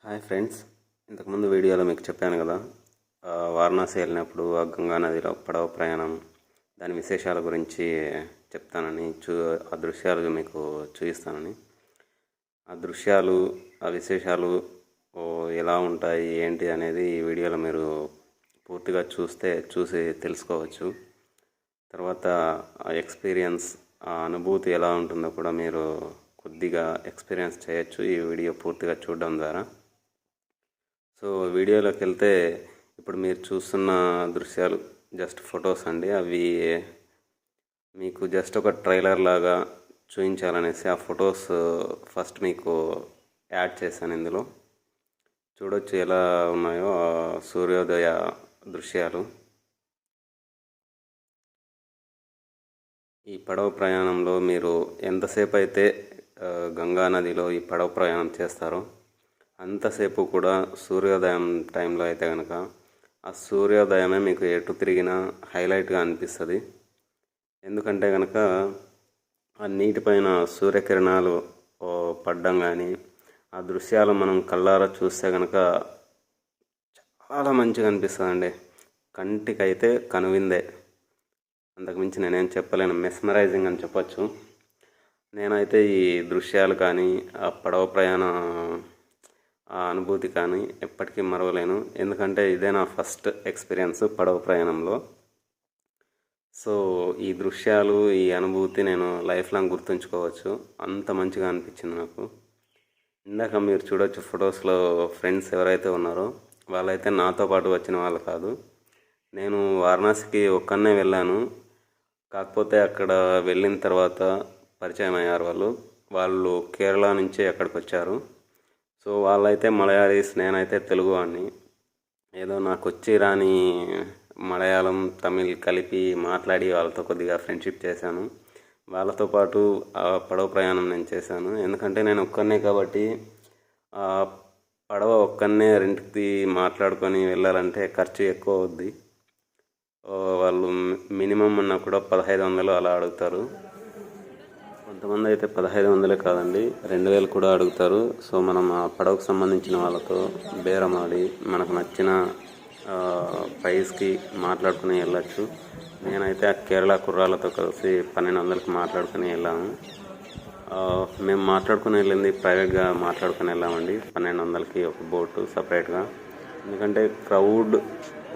Hi friends, ఇంతకుముందు వీడియోలో మీకు చెప్పాను కదా, వారణాసి వెళ్ళినప్పుడు ఆ గంగా నదిలో పడవ ప్రయాణం దాని విశేషాల గురించి చెప్తానని ఆ దృశ్యాలు మీకు చూపిస్తానని. ఆ దృశ్యాలు, ఆ విశేషాలు ఎలా ఉంటాయి ఏంటి అనేది ఈ వీడియోలో మీరు పూర్తిగా చూసి తెలుసుకోవచ్చు. తర్వాత ఆ ఎక్స్పీరియన్స్, ఆ అనుభూతి ఎలా ఉంటుందో కూడా మీరు కొద్దిగా ఎక్స్పీరియన్స్ చేయొచ్చు ఈ వీడియో పూర్తిగా చూడడం ద్వారా. సో వీడియోలోకి వెళ్తే, ఇప్పుడు మీరు చూస్తున్న దృశ్యాలు జస్ట్ ఫొటోస్ అండి. అవి మీకు జస్ట్ ఒక ట్రైలర్ లాగా చూపించాలనేసి ఆ ఫొటోస్ ఫస్ట్ మీకు యాడ్ చేశాను. ఇందులో చూడొచ్చు ఎలా ఉన్నాయో సూర్యోదయ దృశ్యాలు. ఈ పడవ ప్రయాణంలో మీరు ఎంతసేపు అయితే గంగా నదిలో ఈ పడవ ప్రయాణం చేస్తారో అంతసేపు కూడా సూర్యోదయం టైంలో అయితే కనుక ఆ సూర్యోదయమే మీకు ఎటు తిరిగినా హైలైట్గా అనిపిస్తుంది. ఎందుకంటే కనుక ఆ నీటిపైన సూర్యకిరణాలు పడ్డం కానీ ఆ దృశ్యాలు మనం కళ్ళారా చూస్తే కనుక చాలా మంచిగా అనిపిస్తుందండి. కంటికైతే కనువిందే, అంతకుమించి నేనేం చెప్పలేను. మెస్మరైజింగ్ అని చెప్పచ్చు. నేనైతే ఈ దృశ్యాలు కానీ ఆ పడవ ప్రయాణ ఆ అనుభూతి కానీ ఎప్పటికీ మరవలేను. ఎందుకంటే ఇదే నా ఫస్ట్ ఎక్స్పీరియన్స్ పడవ ప్రయాణంలో. సో ఈ దృశ్యాలు, ఈ అనుభూతి నేను లైఫ్ లాంగ్ గుర్తుంచుకోవచ్చు. అంత మంచిగా అనిపించింది నాకు. ఇందాక మీరు చూడొచ్చు ఫొటోస్లో ఫ్రెండ్స్ ఎవరైతే ఉన్నారో వాళ్ళైతే నాతో పాటు వచ్చిన వాళ్ళు కాదు. నేను వారణాసికి ఒక్కనే వెళ్ళాను. కాకపోతే అక్కడ వెళ్ళిన తర్వాత పరిచయం అయ్యారు వాళ్ళు కేరళ నుంచే అక్కడికి వచ్చారు. సో వాళ్ళైతే మలయాళీస్, నేనైతే తెలుగు వాడిని. ఏదో నాకు వచ్చి రాని మలయాళం, తమిళ్ కలిపి మాట్లాడి వాళ్ళతో కొద్దిగా ఫ్రెండ్షిప్ చేశాను. వాళ్ళతో పాటు ఆ పడవ ప్రయాణం నేను చేశాను. ఎందుకంటే నేను ఒక్కనే కాబట్టి ఆ పడవ ఒక్కనే రెంట్కి మాట్లాడుకొని వెళ్ళాలంటే ఖర్చు ఎక్కువ అవుద్ది. వాళ్ళు మినిమం ఉన్నా కూడా 1500 అలా అడుగుతారు. కొంతమంది అయితే 1500 కాదండి, 2000 కూడా అడుగుతారు. సో మనం ఆ పడవకు సంబంధించిన వాళ్ళతో బేరమాడి మనకు నచ్చిన ప్రైస్కి మాట్లాడుకుని వెళ్ళచ్చు. నేనైతే ఆ కేరళ కుర్రాళ్ళతో కలిసి 1200కి మాట్లాడుకుని వెళ్ళాము. మేము మాట్లాడుకుని వెళ్ళింది ప్రైవేట్గా మాట్లాడుకుని వెళ్ళామండి. 1200కి ఒక బోటు సపరేట్గా. ఎందుకంటే క్రౌడ్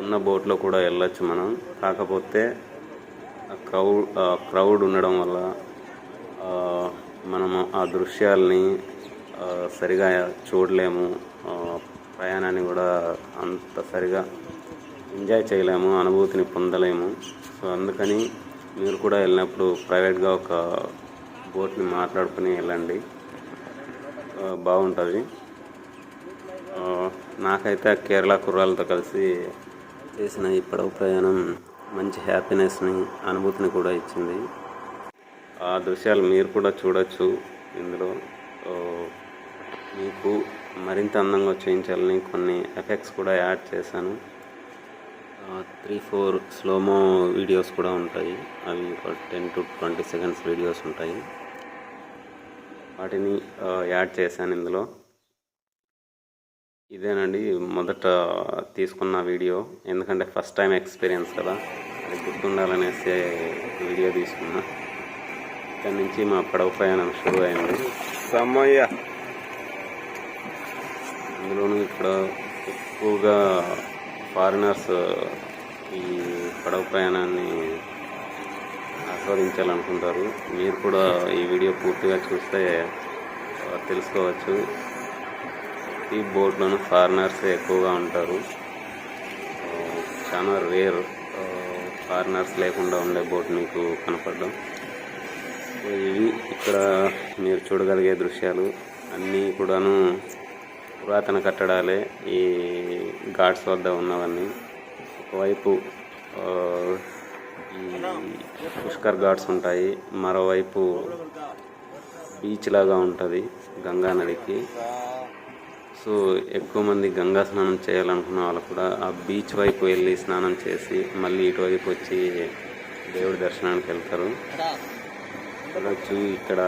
ఉన్న బోట్లో కూడా వెళ్ళచ్చు మనం. కాకపోతే క్రౌడ్ ఉండడం వల్ల మనము ఆ దృశ్యాల్ని సరిగా చూడలేము. ప్రయాణాన్ని కూడా అంత సరిగా ఎంజాయ్ చేయలేము, అనుభూతిని పొందలేము. సో అందుకని మీరు కూడా వెళ్ళినప్పుడు ప్రైవేట్గా ఒక బోట్ని మాట్లాడుకుని వెళ్ళండి, బాగుంటుంది. నాకైతే కేరళ కుర్రాలతో కలిసి చేసిన ఈ పడవ ప్రయాణం మంచి హ్యాపీనెస్ని, అనుభూతిని కూడా ఇచ్చింది. ఆ దృశ్యాలు మీరు కూడా చూడొచ్చు. ఇందులో మీకు మరింత అందంగా చూపించాలని కొన్ని ఎఫెక్ట్స్ కూడా యాడ్ చేశాను. 3-4 స్లోమో వీడియోస్ కూడా ఉంటాయి. అవి ఒక 10 to 20 seconds వీడియోస్ ఉంటాయి. వాటిని యాడ్ చేశాను ఇందులో. ఇదేనండి మొదట తీసుకున్న వీడియో. ఎందుకంటే ఫస్ట్ టైం ఎక్స్పీరియన్స్ కదా, అది గుర్తుండాలనేసి వీడియో తీసుకున్నా. ఇక్కడ నుంచి మా పడవ ప్రయాణం షురు అయింది. సమయ అందులోనూ ఇక్కడ ఎక్కువగా ఫారినర్స్ ఈ పడవ ప్రయాణాన్ని ఆస్వాదించాలనుకుంటారు. మీరు కూడా ఈ వీడియో పూర్తిగా చూస్తే తెలుసుకోవచ్చు. ఈ బోట్లోనూ ఫారినర్స్ ఎక్కువగా ఉంటారు. చాలా రేర్ ఫారినర్స్ లేకుండా ఉండే బోట్ మీకు కనపడడం. ఇవి ఇక్కడ మీరు చూడగలిగే దృశ్యాలు అన్నీ కూడాను పురాతన కట్టడాలే. ఈ ఘాట్స్ వద్ద ఉన్నవన్నీ. ఒకవైపు ఈ పుష్కర్ ఘాట్స్ ఉంటాయి, మరోవైపు బీచ్ లాగా ఉంటుంది గంగా నదికి. సో ఎక్కువ మంది గంగా స్నానం చేయాలనుకున్న వాళ్ళు కూడా ఆ బీచ్ వైపు వెళ్ళి స్నానం చేసి మళ్ళీ ఇటువైపు వచ్చి దేవుడి దర్శనానికి వెళ్తారు. చూడవచ్చు ఇక్కడ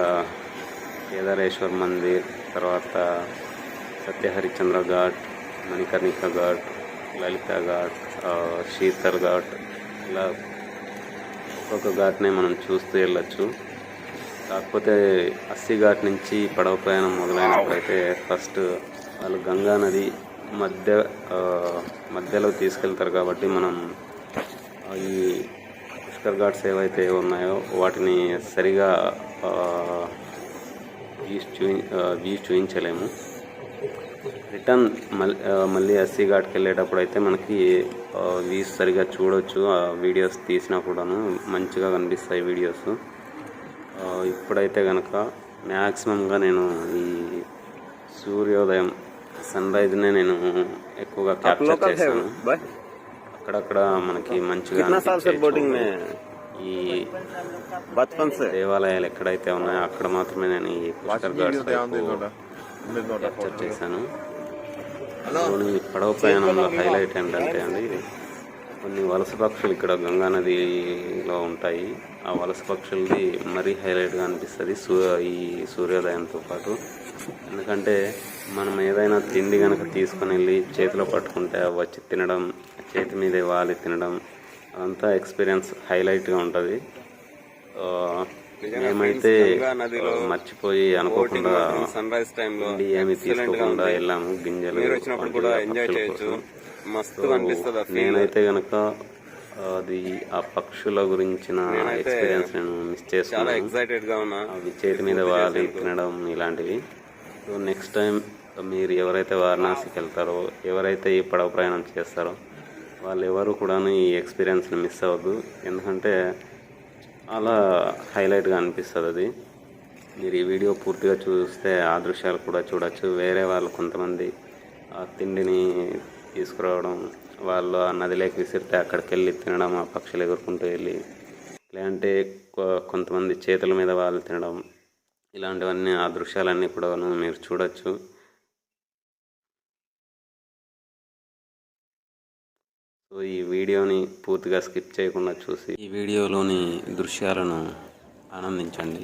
కేదారేశ్వర్ మందిర్, తర్వాత సత్యహరిచంద్ర ఘాట్, మణికర్ణిక ఘాట్, లలిత ఘాట్, శీతల్ ఘాట్, ఇలా ఒక్కొక్క ఘాట్ని మనం చూస్తూ వెళ్ళచ్చు. కాకపోతే అస్సీ ఘాట్ నుంచి పడవ ప్రయాణం మొదలైనప్పుడైతే ఫస్ట్ వాళ్ళు గంగా నది మధ్యలో తీసుకెళ్తారు కాబట్టి మనం ఈ పుష్కర్ ఘాట్స్ ఏవైతే ఉన్నాయో వాటిని సరిగా వ్యూస్ చూపించలేము. రిటర్న్ మళ్ళీ అస్సీ ఘాట్కి వెళ్ళేటప్పుడు అయితే మనకి వ్యూస్ సరిగా చూడవచ్చు. ఆ వీడియోస్ తీసినా కూడాను మంచిగా కనిపిస్తాయి వీడియోస్. ఇప్పుడైతే కనుక మ్యాక్సిమంగా నేను ఈ సూర్యోదయం సన్ రైజ్నే నేను ఎక్కువగా క్యాప్చర్ చేశాను. అక్కడక్కడ మనకి మంచిగా ఈ దేవాలయాలు ఎక్కడైతే ఉన్నాయో అక్కడ మాత్రమే నేను ఈ పుష్కర్ ఘాట్స్ క్యాప్చర్ చేశాను. ఈ పడవ ప్రయాణంలో హైలైట్ ఏంటంటే అండి, కొన్ని వలస పక్షులు ఇక్కడ గంగా నదిలో ఉంటాయి. ఆ వలస పక్షులది మరీ హైలైట్గా అనిపిస్తుంది ఈ సూర్యోదయంతో పాటు. ఎందుకంటే మనం ఏదైనా తిండి కనుక తీసుకొని వెళ్ళి చేతిలో పట్టుకుంటే వచ్చి తినడం, చేతి మీదే వాలి తినడం, అదంతా ఎక్స్పీరియన్స్ హైలైట్గా ఉంటుంది. మేమైతే మర్చిపోయి అనుకోకుండా సన్ రైజ్ టైంలో ఏమి తీసుకోకుండా వెళ్ళాము. గింజలు నేనైతే గనక అది ఆ పక్షుల గురించిన ఎక్స్పీరియన్స్ నేను మిస్ చేసుకున్నాను. అవి చేతి మీద వాలి తినడం ఇలాంటివి. సో నెక్స్ట్ టైం మీరు ఎవరైతే వారణాసికి వెళ్తారో, ఎవరైతే ఈ పడవ ప్రయాణం చేస్తారో వాళ్ళు ఎవరు కూడా ఈ ఎక్స్పీరియన్స్ని మిస్ అవ్వద్దు. ఎందుకంటే అలా హైలైట్గా అనిపిస్తుంది అది. మీరు ఈ వీడియో పూర్తిగా చూస్తే ఆ దృశ్యాలు కూడా చూడొచ్చు. వేరే వాళ్ళు కొంతమంది ఆ తిండిని తీసుకురావడం, వాళ్ళు ఆ నదిలోకి విసిరితే అక్కడికి వెళ్ళి తినడం, ఆ పక్షులు ఎగురుకుంటూ వెళ్ళి, లేదంటే కొంతమంది చేతుల మీద వాళ్ళు తినడం, ఇలాంటివన్నీ ఆ దృశ్యాలన్నీ కూడా మీరు చూడొచ్చు. సో ఈ వీడియోని పూర్తిగా స్కిప్ చేయకుండా చూసి ఈ వీడియోలోని దృశ్యాలను ఆనందించండి.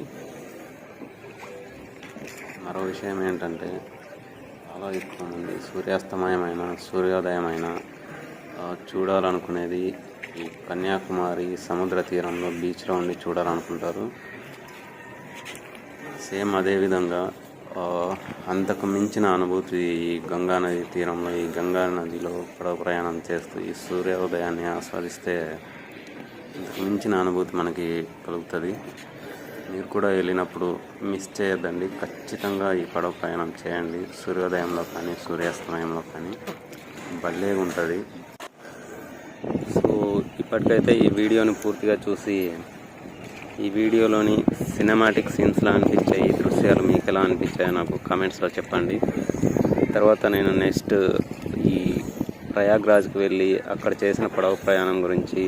మరో విషయం ఏంటంటే, చాలా ఎక్కువ మంది సూర్యాస్తమయమైన సూర్యోదయమైన చూడాలనుకునేది ఈ కన్యాకుమారి సముద్ర తీరంలో బీచ్లో ఉండి చూడాలనుకుంటారు. సేమ్ అదేవిధంగా అంతకు మించిన అనుభూతి ఈ గంగా నది తీరంలో, ఈ గంగా నదిలో పడవ ప్రయాణం చేస్తూ ఈ సూర్యోదయాన్ని ఆస్వాదిస్తే అంతకు మించిన అనుభూతి మనకి కలుగుతుంది. మీరు కూడా వెళ్ళినప్పుడు మిస్ చేయొద్దండి. ఖచ్చితంగా ఈ పడవ ప్రయాణం చేయండి. సూర్యోదయంలో కానీ సూర్యాస్తమయంలో కానీ భలేగా ఉంటుంది. సో ఇప్పటికైతే ఈ వీడియోని పూర్తిగా చూసి ఈ వీడియోలోని సినిమాటిక్ సీన్స్లా అనిపించాయి, ఈ దృశ్యాలు మీకు ఎలా అనిపించాయో నాకు కామెంట్స్లో చెప్పండి. తర్వాత నేను నెక్స్ట్ ఈ ప్రయాగ్రాజ్కి వెళ్ళి అక్కడ చేసిన పడవ ప్రయాణం గురించి,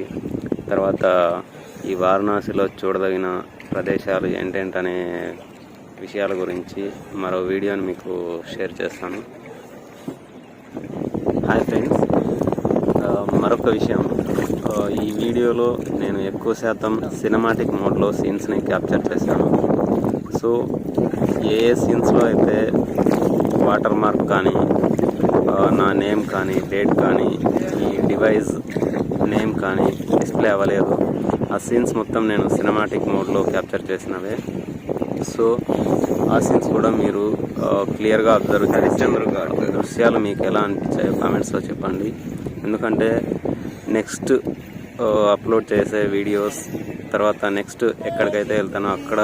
తర్వాత ఈ వారణాసిలో చూడదగిన ప్రదేశాలు ఏంటంటనే విషయాల గురించి మరో వీడియోని మీకు షేర్ చేస్తాను. హాయ్ ఫ్రెండ్స్, మరొక విషయం, ఈ వీడియోలో నేను ఎక్కువ శాతం సినిమాటిక్ మోడ్లో సీన్స్ని క్యాప్చర్ చేశాను. సో ఏ సీన్స్లో అయితే వాటర్ మార్క్ కానీ, నా నేమ్ కానీ, డేట్ కానీ, ఈ డివైస్ నేమ్ కానీ డిస్ప్లే అవ్వలేదు, ఆ సీన్స్ మొత్తం నేను సినిమాటిక్ మోడ్లో క్యాప్చర్ చేసినవే. సో ఆ సీన్స్ కూడా మీరు క్లియర్గా అబ్జర్వ్ చేసి దృశ్యాలు మీకు ఎలా అనిపించాయో కామెంట్స్లో చెప్పండి. ఎందుకంటే నెక్స్ట్ అప్లోడ్ చేసే వీడియోస్, తర్వాత నెక్స్ట్ ఎక్కడికైతే వెళ్తానో అక్కడ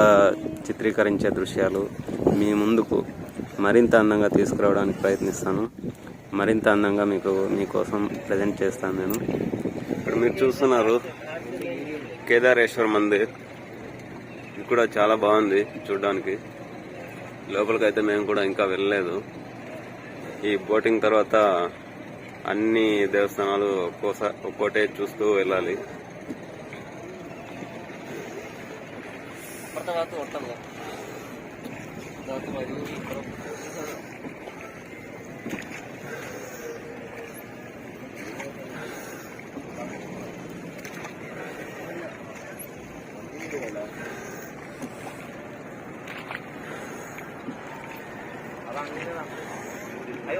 చిత్రీకరించే దృశ్యాలు మీ ముందుకు మరింత అందంగా తీసుకురావడానికి ప్రయత్నిస్తాను. మరింత అందంగా మీకోసం ప్రజెంట్ చేస్తాను నేను. ఇక్కడ మీరు చూస్తున్నారు కేదారేశ్వర్ మందిర్. ఇది కూడా చాలా బాగుంది చూడడానికి. లోపలికైతే మేము కూడా ఇంకా వెళ్ళలేదు. ఈ బోటింగ్ తర్వాత అన్ని దేవస్థానాలు ఒక్కోటే చూస్తూ వెళ్ళాలి.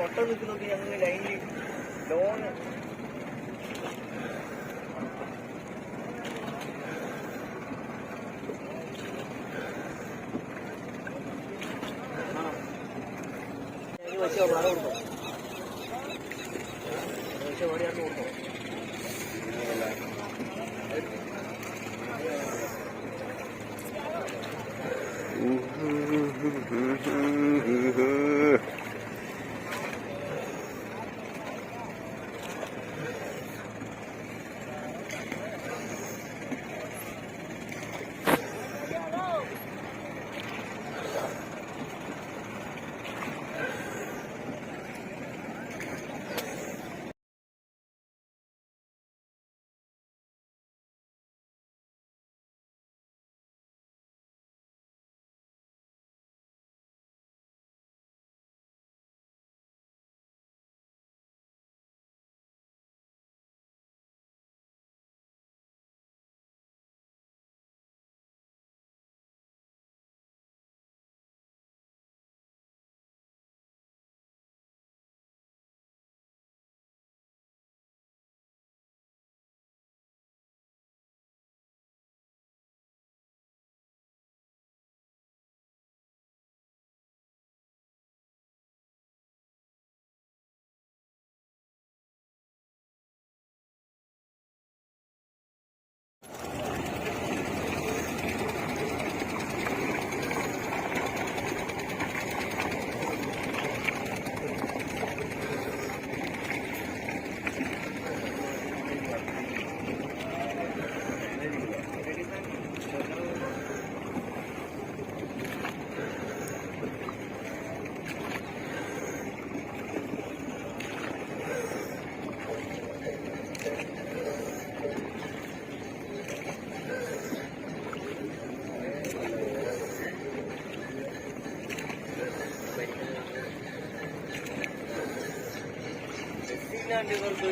ഒട്ടം നിൽക്കുന്നത് ഞങ്ങൾ ലൈനിൽ ലോൺ കൊടുത്തോ വടിയാട്ട് കൊടുത്തോ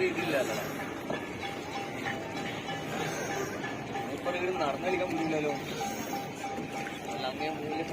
ഇതില്ലല്ലോ ഇപ്പൊ നടന്നടിക്കാൻ പറ്റില്ലല്ലോ അല്ല അങ്ങനെ മൂല്യം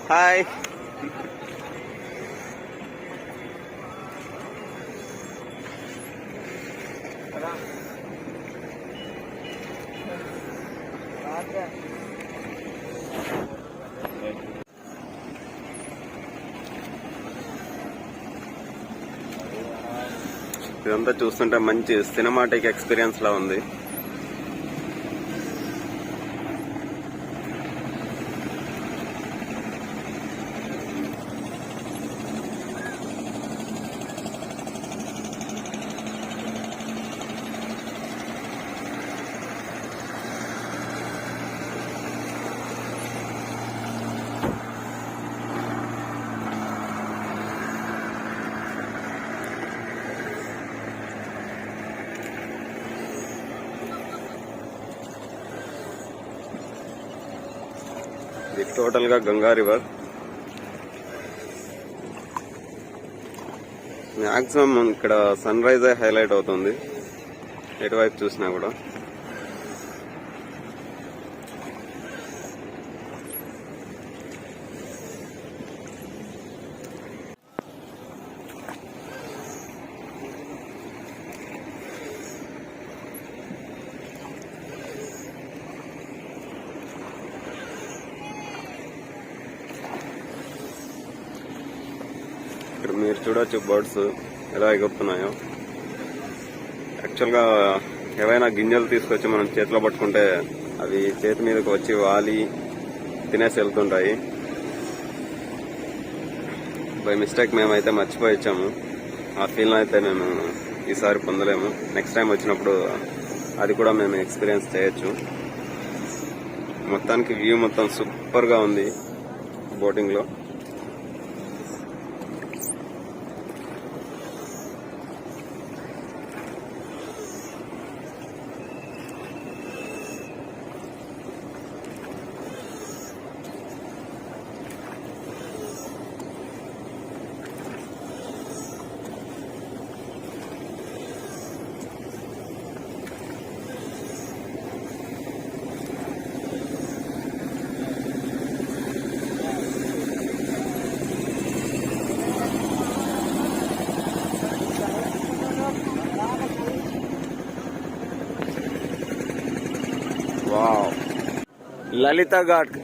హాయ్ ఇదంతా చూస్తుంటే మంచి సినిమాటిక్ ఎక్స్పీరియన్స్ లా ఉంది. ఇది టోటల్ గా గంగా రివర్. మాక్సిమం ఇక్కడ సన్ రైజ్ హైలైట్ అవుతుంది ఎటువైపు చూసినా కూడా. ఇక్కడ మీరు చూడొచ్చు బర్డ్స్ ఎలా ఎగురుతున్నాయో. యాక్చువల్గా ఏవైనా గింజలు తీసుకొచ్చి మనం చేతిలో పట్టుకుంటే అవి చేతి మీదకి వచ్చి వాలి తినేసి వెళ్తుంటాయి. బై మిస్టేక్ మేమైతే మర్చిపోయి ఇచ్చాము. ఆ ఫీల్ అయితే మేము ఈసారి పొందలేము. నెక్స్ట్ టైం వచ్చినప్పుడు అది కూడా మేము ఎక్స్పీరియన్స్ చేయొచ్చు. మొత్తానికి వ్యూ మొత్తం సూపర్ గా ఉంది బోటింగ్ లో. வாவ், லலிதா காட்.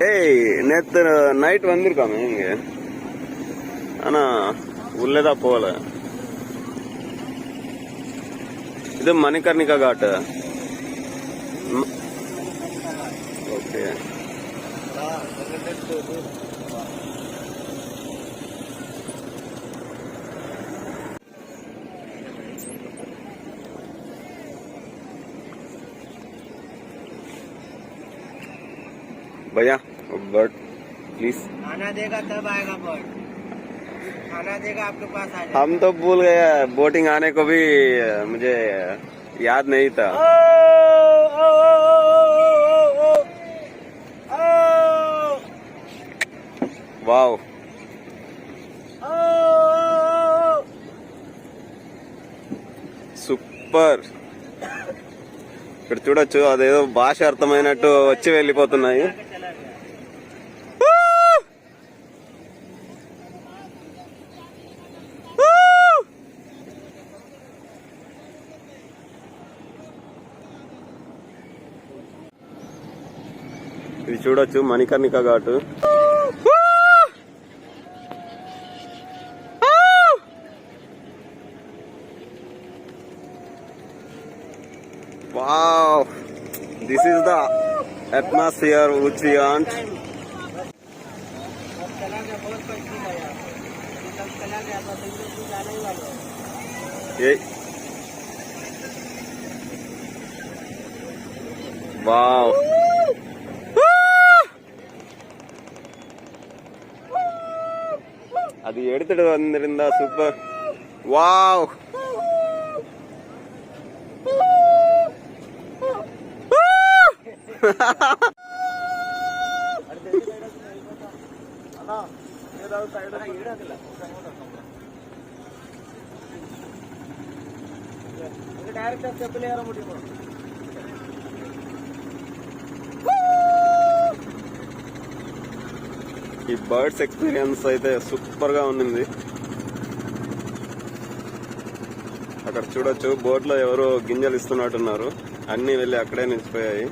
ஏய், நேத்து நைட் வந்திருக்காமே இங்க, ஆனா உள்ளதான் போகல. இது மணிகர்ணிகா காட். ஓகே. भैया बर्ड प्लीज। खाना देगा तब आएगा बर्ड, खाना देगा आपके पास आ जाएगा। हम तो भूल गए, बोटिंग आने को भी मुझे याद नहीं था। वाव, సూపర్. ఇక్కడ చూడొచ్చు, అదేదో భాష అర్థమైనట్టు వచ్చి వెళ్ళిపోతున్నాయి. ఇది చూడొచ్చు మణికర్ణికా ఘాటు. Wow, this is the atmosphere which we want. Wow. அது எடுத்துட்டு வந்திருந்தா சூப்பர். வாவ், డైరెక్ట్ స్టెప్ లేరా ముడిపో. ఈ బర్డ్స్ ఎక్స్పీరియన్స్ అయితే సూపర్ గా ఉంది. అక్కడ చూడొచ్చు, బోట్ లో ఎవరో గింజలు ఇస్తున్నట్టున్నారు. అన్ని వెళ్ళి అక్కడే నిలిచిపోయాయి.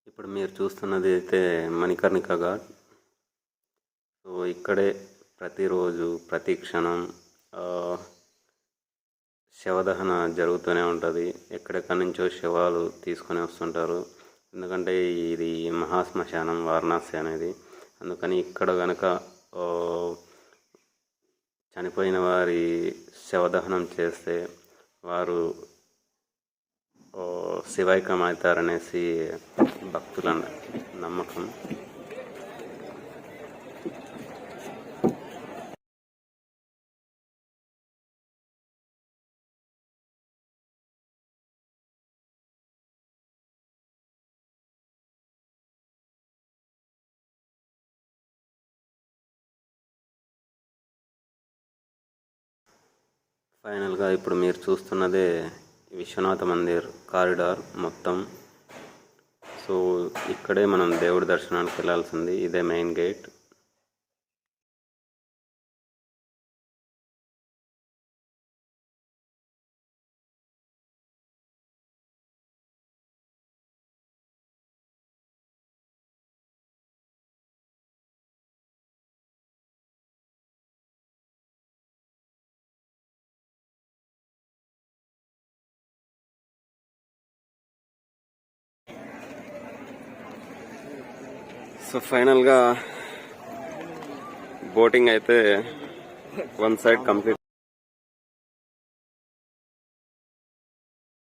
ఇప్పుడు మీరు చూస్తున్నది అయితే మణికర్ణికా ఘాట్. సో ఇక్కడే ప్రతిరోజు ప్రతి క్షణం శవదహన జరుగుతూనే ఉంటుంది. ఎక్కడెక్కడి నుంచో శవాలు తీసుకొని వస్తుంటారు. ఎందుకంటే ఇది మహాశ్మశానం వారణాసి అనేది. అందుకని ఇక్కడ కనుక చనిపోయిన వారి శవదహనం చేస్తే వారు శివైక్యం అవుతారనేసి భక్తుల నమ్మకం. ఫైనల్గా ఇప్పుడు మీరు చూస్తున్నదే విశ్వనాథ మందిర్ కారిడార్ మొత్తం. సో ఇక్కడే మనం దేవుడి దర్శనానికి వెళ్ళాల్సింది. ఇదే మెయిన్ గేట్. సో ఫైనల్గా బోటింగ్ అయితే వన్ సైడ్ కంప్లీట్